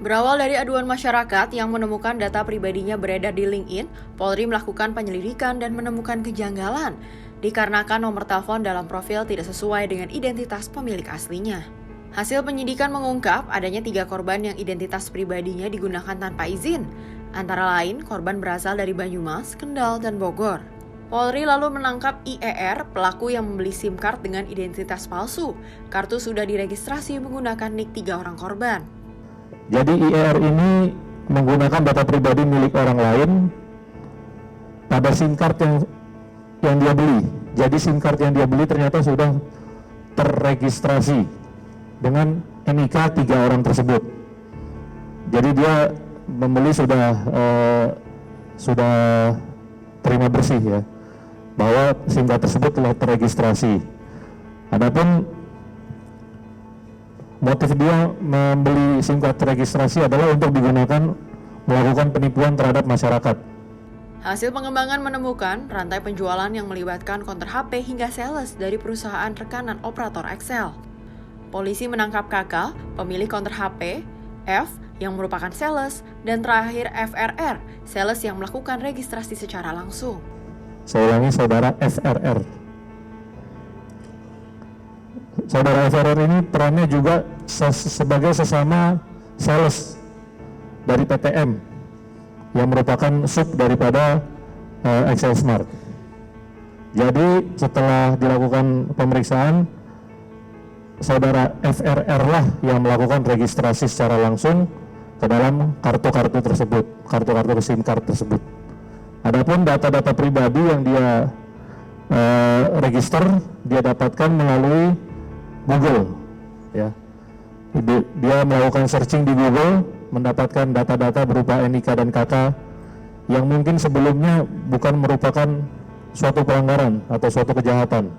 Berawal dari aduan masyarakat yang menemukan data pribadinya beredar di LinkedIn, Polri melakukan penyelidikan dan menemukan kejanggalan, dikarenakan nomor telepon dalam profil tidak sesuai dengan identitas pemilik aslinya. Hasil penyidikan mengungkap adanya 3 korban yang identitas pribadinya digunakan tanpa izin, antara lain korban berasal dari Banyumas, Kendal, dan Bogor. Polri lalu menangkap IER, pelaku yang membeli SIM card dengan identitas palsu. Kartu sudah diregistrasi menggunakan nik 3 orang korban. Jadi IER ini menggunakan data pribadi milik orang lain pada SIM card yang dia beli. Jadi SIM card yang dia beli ternyata sudah terregistrasi dengan NIK 3 orang tersebut. Jadi dia membeli sudah terima bersih ya, bahwa SIM card tersebut telah terregistrasi. Adapun motif dia membeli SIM card terregistrasi adalah untuk digunakan melakukan penipuan terhadap masyarakat. Hasil pengembangan menemukan rantai penjualan yang melibatkan konter HP hingga sales dari perusahaan rekanan operator Excel. Polisi menangkap KK, pemilik konter HP, F, yang merupakan sales, dan terakhir FRR, sales yang melakukan registrasi secara langsung. Saya ulangi, saudara FRR. Saudara FRR ini perannya juga sebagai sesama sales dari PTM yang merupakan sub daripada Excel Smart. Jadi setelah dilakukan pemeriksaan, saudara FRR lah yang melakukan registrasi secara langsung ke dalam kartu-kartu tersebut, kartu-kartu SIM card tersebut. Adapun data-data pribadi yang dia register, dia dapatkan melalui Google, ya. Dia melakukan searching di Google, mendapatkan data-data berupa NIK dan KK yang mungkin sebelumnya bukan merupakan suatu pelanggaran atau suatu kejahatan.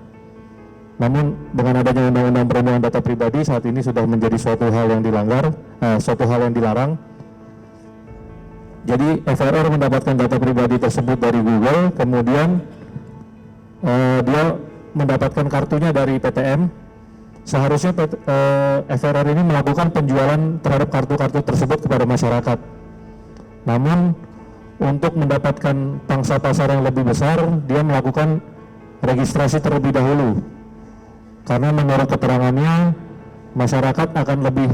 Namun dengan adanya Undang-Undang Perlindungan Data Pribadi saat ini sudah menjadi suatu hal yang dilanggar, suatu hal yang dilarang. Jadi FRR mendapatkan data pribadi tersebut dari Google, kemudian dia mendapatkan kartunya dari PTM. Seharusnya FRR ini melakukan penjualan terhadap kartu-kartu tersebut kepada masyarakat. Namun untuk mendapatkan pangsa pasar yang lebih besar, dia melakukan registrasi terlebih dahulu. Karena menurut keterangannya, masyarakat akan lebih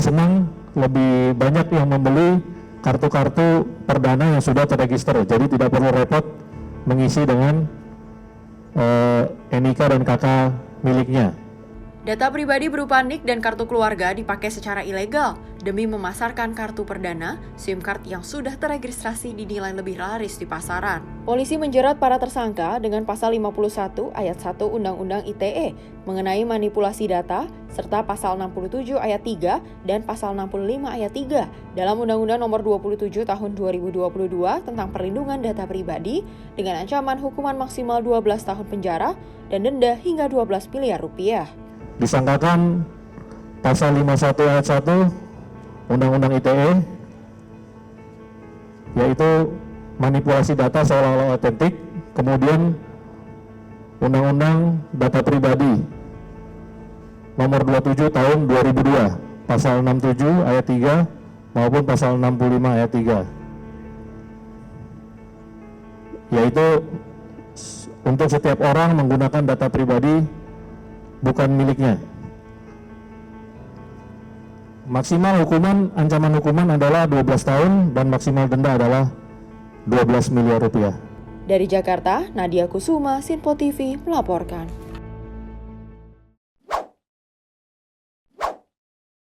senang, lebih banyak yang membeli kartu-kartu perdana yang sudah terregister. Jadi tidak perlu repot mengisi dengan NIK dan KK miliknya. Data pribadi berupa nik dan kartu keluarga dipakai secara ilegal demi memasarkan kartu perdana, SIM card yang sudah terregistrasi dinilai lebih laris di pasaran. Polisi menjerat para tersangka dengan pasal 51 ayat 1 Undang-Undang ITE mengenai manipulasi data, serta pasal 67 ayat 3 dan pasal 65 ayat 3 dalam Undang-Undang Nomor 27 Tahun 2022 tentang perlindungan data pribadi dengan ancaman hukuman maksimal 12 tahun penjara dan denda hingga 12 miliar rupiah. Disangkakan pasal 51 ayat 1 Undang-Undang ITE, yaitu manipulasi data seolah-olah otentik, kemudian Undang-Undang Data Pribadi Nomor 27 Tahun 2002, pasal 67 ayat 3 maupun pasal 65 ayat 3, yaitu untuk setiap orang menggunakan data pribadi bukan miliknya. Maksimal hukuman, ancaman hukuman adalah 12 tahun dan maksimal denda adalah 12 miliar rupiah. Dari Jakarta, Nadia Kusuma, Sinpo TV melaporkan.